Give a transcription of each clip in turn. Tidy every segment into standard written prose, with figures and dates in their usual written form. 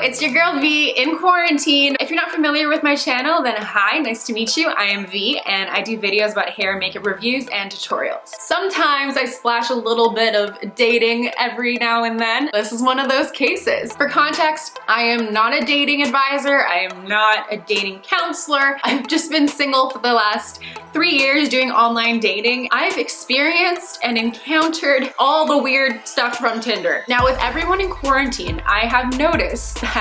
it's your girl V in quarantine. If you're not familiar with my channel, then hi, nice to meet you. I am V and I do videos about hair and makeup reviews and tutorials. Sometimes I splash a little bit of dating every now and then. This is one of those cases. For context, I am not a dating advisor. I am not a dating counselor. I've just been single for the last 3 years doing online dating. I've experienced and encountered all the weird stuff from Tinder. Now with everyone in quarantine, I have noticed that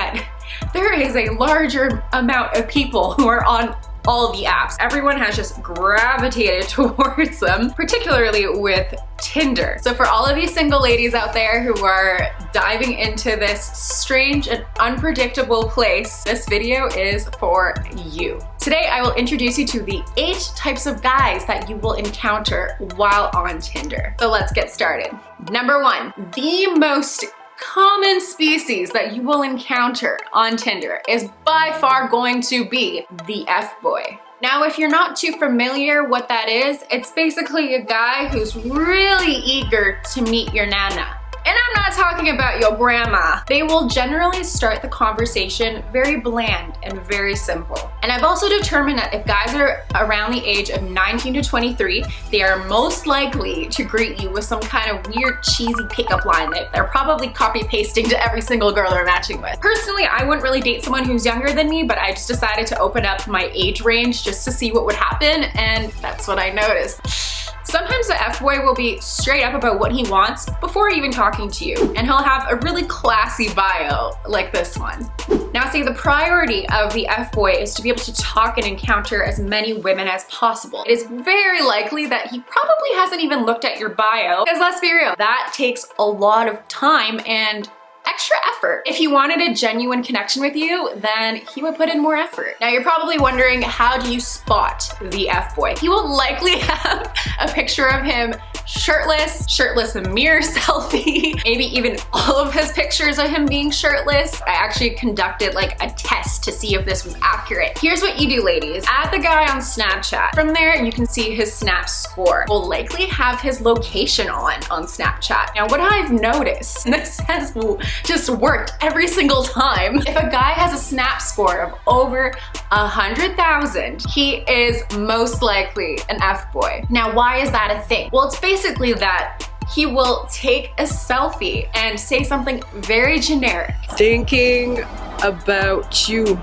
there is a larger amount of people who are on all the apps. Everyone has just gravitated towards them, particularly with Tinder. So for all of you single ladies out there who are diving into this strange and unpredictable place, this video is for you. Today, I will introduce you to the 8 types of guys that you will encounter while on Tinder. So let's get started. Number 1, the most common species that you will encounter on Tinder is by far going to be the F-boy. Now, if you're not too familiar what that is, it's basically a guy who's really eager to meet your nana. And I'm not talking about your grandma. They will generally start the conversation very bland and very simple. And I've also determined that if guys are around the age of 19 to 23, they are most likely to greet you with some kind of weird cheesy pickup line that they're probably copy pasting to every single girl they're matching with. Personally, I wouldn't really date someone who's younger than me, but I just decided to open up my age range just to see what would happen, and that's what I noticed. Sometimes the F-boy will be straight up about what he wants before even talking to you, and he'll have a really classy bio like this one. Now see, the priority of the F-boy is to be able to talk and encounter as many women as possible. It is very likely that he probably hasn't even looked at your bio, because let's be real, that takes a lot of time and extra effort. If he wanted a genuine connection with you, then he would put in more effort. Now you're probably wondering, how do you spot the F-boy? He will likely have a picture of him shirtless mirror selfie, maybe even all of his pictures of him being shirtless. I actually conducted like a test to see if this was accurate. Here's what you do, ladies. Add the guy on Snapchat. From there, you can see his Snap score. We'll likely have his location on Snapchat. Now what I've noticed, and this has just worked every single time, if a guy has a Snap score of over 100,000, he is most likely an F-boy. Now why is that a thing? Well, it's basically that he will take a selfie and say something very generic. Thinking about you,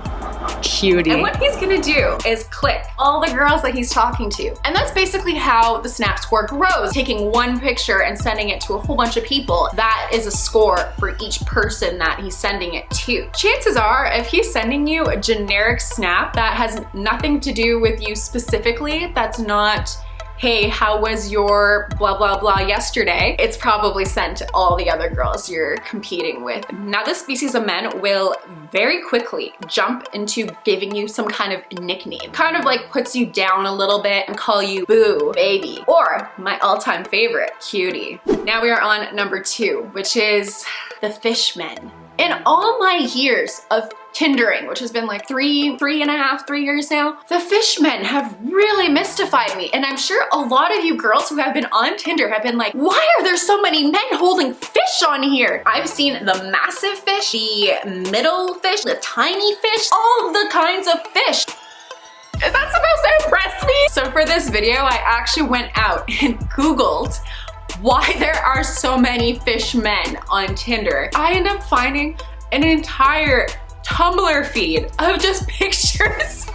cutie. And what he's gonna do is click all the girls that he's talking to. And that's basically how the Snap score grows. Taking one picture and sending it to a whole bunch of people, that is a score for each person that he's sending it to. Chances are, if he's sending you a generic snap that has nothing to do with you specifically, that's not, hey, how was your blah, blah, blah yesterday? It's probably sent to all the other girls you're competing with. Now, this species of men will very quickly jump into giving you some kind of nickname. Kind of like puts you down a little bit and call you boo, baby, or my all-time favorite, cutie. Now we are on number 2, which is the fishmen. In all my years of Tindering, which has been like 3 years now, the fishmen have really mystified me. And I'm sure a lot of you girls who have been on Tinder have been like, why are there so many men holding fish on here? I've seen the massive fish, the middle fish, the tiny fish, all the kinds of fish. Is that supposed to impress me? So for this video, I actually went out and Googled why there are so many fish men on Tinder. I ended up finding an entire Tumblr feed of just pictures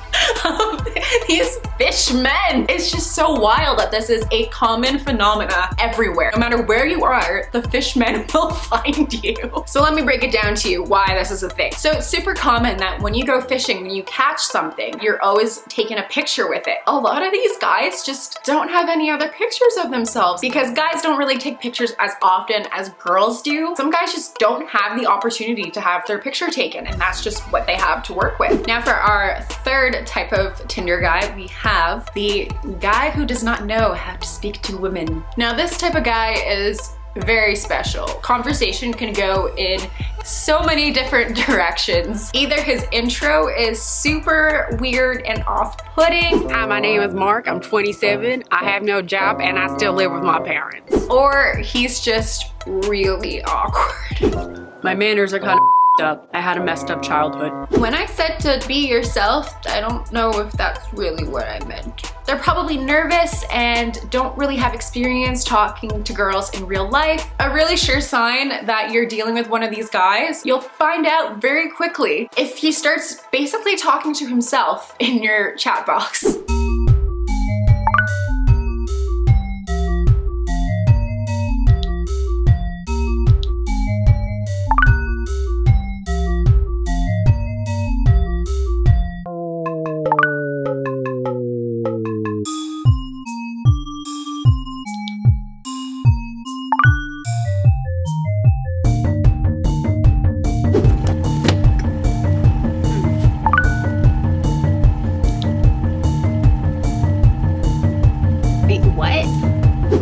of these fish men. It's just so wild that this is a common phenomena everywhere. No matter where you are, the fish men will find you. So let me break it down to you why this is a thing. So it's super common that when you go fishing, when you catch something, you're always taking a picture with it. A lot of these guys just don't have any other pictures of themselves because guys don't really take pictures as often as girls do. Some guys just don't have the opportunity to have their picture taken, and that's just what they have to work with. Now for our third type of Tinder guy, we have the guy who does not know how to speak to women. Now this type of guy is very special. Conversation can go in so many different directions. Either his intro is super weird and off-putting. Hi, my name is Mark. I'm 27. I have no job and I still live with my parents. Or he's just really awkward. My manners are kind of up. I had a messed up childhood. When I said to be yourself, I don't know if that's really what I meant. They're probably nervous and don't really have experience talking to girls in real life. A really sure sign that you're dealing with one of these guys, you'll find out very quickly if he starts basically talking to himself in your chat box.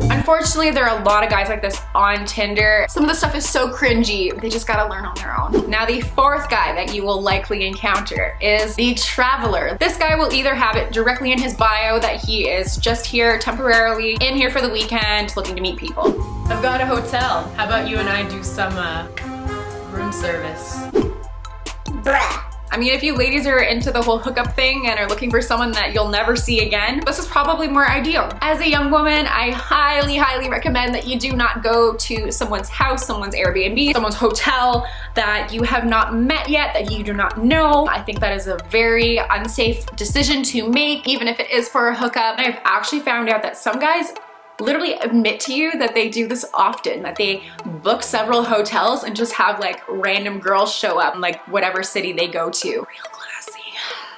Unfortunately, there are a lot of guys like this on Tinder. Some of the stuff is so cringy, they just gotta learn on their own. Now, the fourth guy that you will likely encounter is the traveler. This guy will either have it directly in his bio that he is just here temporarily, in here for the weekend, looking to meet people. I've got a hotel. How about you and I do some room service? Bruh. I mean, if you ladies are into the whole hookup thing and are looking for someone that you'll never see again, this is probably more ideal. As a young woman, I highly, highly recommend that you do not go to someone's house, someone's Airbnb, someone's hotel that you have not met yet, that you do not know. I think that is a very unsafe decision to make, even if it is for a hookup. I've actually found out that some guys literally admit to you that they do this often, that they book several hotels and just have like random girls show up in like whatever city they go to. Real classy.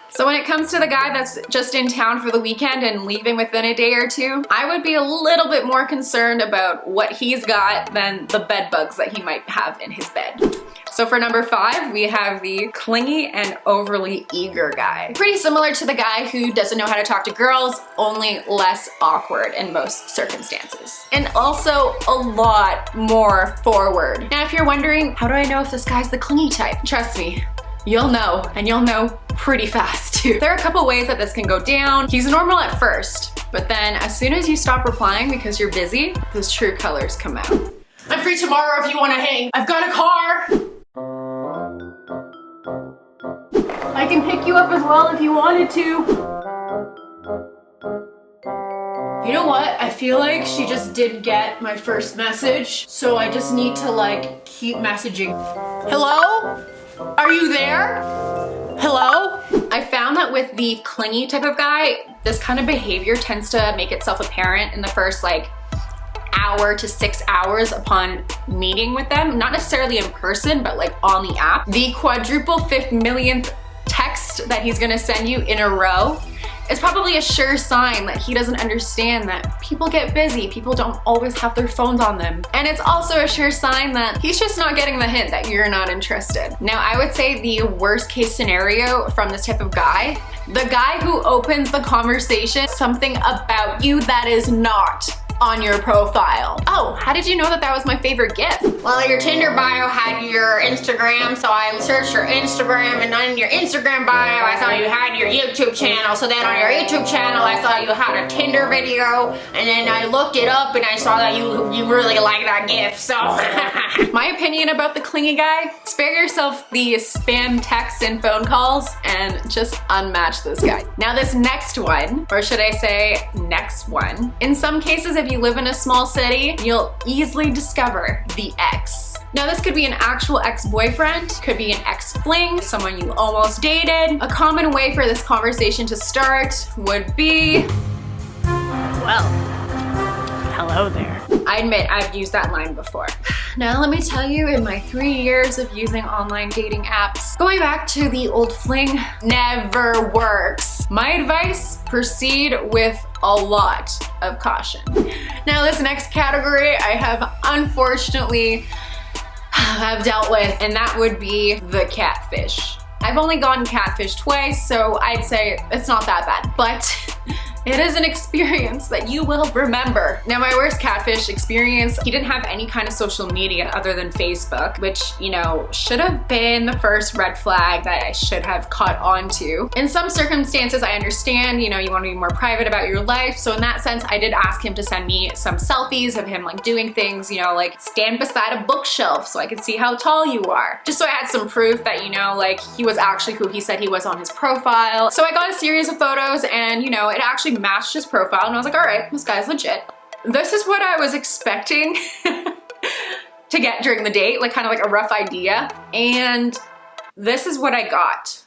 So when it comes to the guy that's just in town for the weekend and leaving within a day or two, I would be a little bit more concerned about what he's got than the bed bugs that he might have in his bed. So for number 5, we have the clingy and overly eager guy. Pretty similar to the guy who doesn't know how to talk to girls, only less awkward in most circumstances. And also a lot more forward. Now, if you're wondering, how do I know if this guy's the clingy type? Trust me, you'll know, and you'll know pretty fast too. There are a couple ways that this can go down. He's normal at first, but then as soon as you stop replying because you're busy, his true colors come out. I'm free tomorrow if you want to hang. I've got a car. I can pick you up as well if you wanted to. You know what? I feel like she just didn't get my first message, so I just need to like keep messaging. Hello? Are you there? Hello? I found that with the clingy type of guy, this kind of behavior tends to make itself apparent in the first like hour to 6 hours upon meeting with them. Not necessarily in person, but like on the app. The quadruple 5th millionth text that he's gonna send you in a row is probably a sure sign that he doesn't understand that people get busy, people don't always have their phones on them. And it's also a sure sign that he's just not getting the hint that you're not interested. Now, I would say the worst case scenario from this type of guy, the guy who opens the conversation, something about you that is not on your profile. Oh, how did you know that that was my favorite gift? Well, your Tinder bio had your Instagram, so I searched your Instagram, and on your Instagram bio, I saw you had your YouTube channel. So then on your YouTube channel, I saw you had a Tinder video, and then I looked it up and I saw that you really like that gift, so. My opinion about the clingy guy, spare yourself the spam texts and phone calls and just unmatch this guy. Now this next one, or should I say next one, in some cases, if you live in a small city, you'll easily discover the ex. Now this could be an actual ex-boyfriend, could be an ex-fling, someone you almost dated. A common way for this conversation to start would be, Well, hello there. I admit I've used that line before. Now let me tell you, in my 3 years of using online dating apps, going back to the old fling never works. My advice, proceed with a lot of caution. Now this next category I have unfortunately have dealt with, and that would be the catfish. I've only gone catfish twice, so I'd say it's not that bad, but It is an experience that you will remember. Now, my worst catfish experience, he didn't have any kind of social media other than Facebook, which, you know, should have been the first red flag that I should have caught on to. In some circumstances, I understand, you know, you want to be more private about your life. So in that sense, I did ask him to send me some selfies of him like doing things, you know, like stand beside a bookshelf so I could see how tall you are. Just so I had some proof that, you know, like he was actually who he said he was on his profile. So I got a series of photos and, you know, it actually matched his profile and I was like, all right, this guy's legit. This is what I was expecting to get during the date, like kind of like a rough idea. And this is what I got.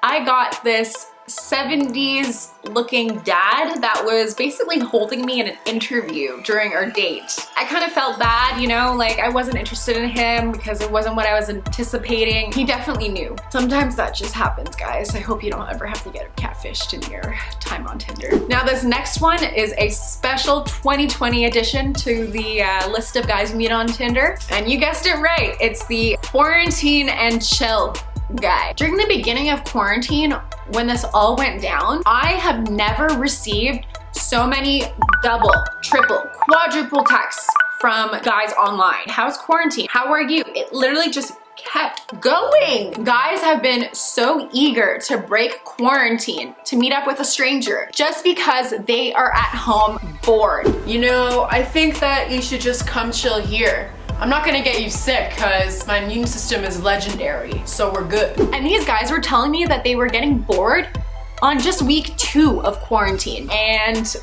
I got this 70s looking dad that was basically holding me in an interview during our date. I kind of felt bad, you know, like I wasn't interested in him because it wasn't what I was anticipating. He definitely knew. Sometimes that just happens, guys. I hope you don't ever have to get catfished in your time on Tinder. Now, this next one is a special 2020 addition to the list of guys we meet on Tinder. And you guessed it right, it's the quarantine and chill guy. During the beginning of quarantine, when this all went down, I have never received so many double, triple, quadruple texts from guys online. How's quarantine? How are you? It literally just kept going. Guys have been so eager to break quarantine, to meet up with a stranger, just because they are at home bored. You know, I think that you should just come chill here. I'm not gonna get you sick because my immune system is legendary, so we're good. And these guys were telling me that they were getting bored on just week 2 of quarantine. And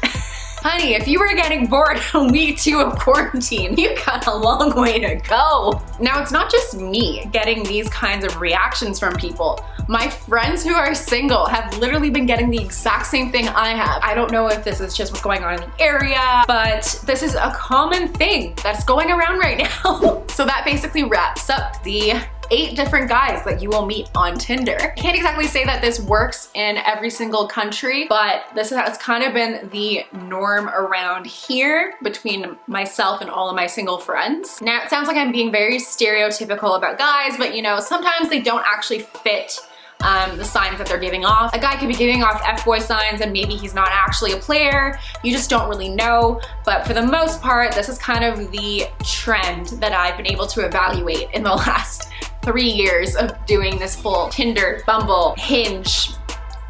honey, if you were getting bored on week 2 of quarantine, you've got a long way to go. Now, it's not just me getting these kinds of reactions from people. My friends who are single have literally been getting the exact same thing I have. I don't know if this is just what's going on in the area, but this is a common thing that's going around right now. So that basically wraps up the 8 different guys that you will meet on Tinder. I can't exactly say that this works in every single country, but this has kind of been the norm around here between myself and all of my single friends. Now, it sounds like I'm being very stereotypical about guys, but you know, sometimes they don't actually fit the signs that they're giving off. A guy could be giving off F-boy signs and maybe he's not actually a player. You just don't really know. But for the most part, this is kind of the trend that I've been able to evaluate in the last 3 years of doing this full Tinder, Bumble, Hinge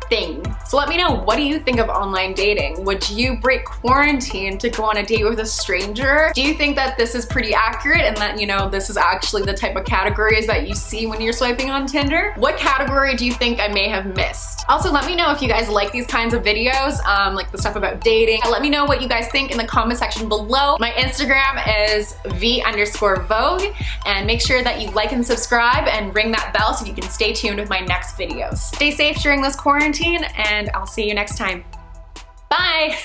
thing. So let me know, what do you think of online dating? Would you break quarantine to go on a date with a stranger? Do you think that this is pretty accurate and that, you know, this is actually the type of categories that you see when you're swiping on Tinder? What category do you think I may have missed? Also, let me know if you guys like these kinds of videos, like the stuff about dating. Let me know what you guys think in the comment section below. My Instagram is v_vogue, and make sure that you like and subscribe and ring that bell so you can stay tuned with my next videos. Stay safe during this quarantine, and I'll see you next time. Bye!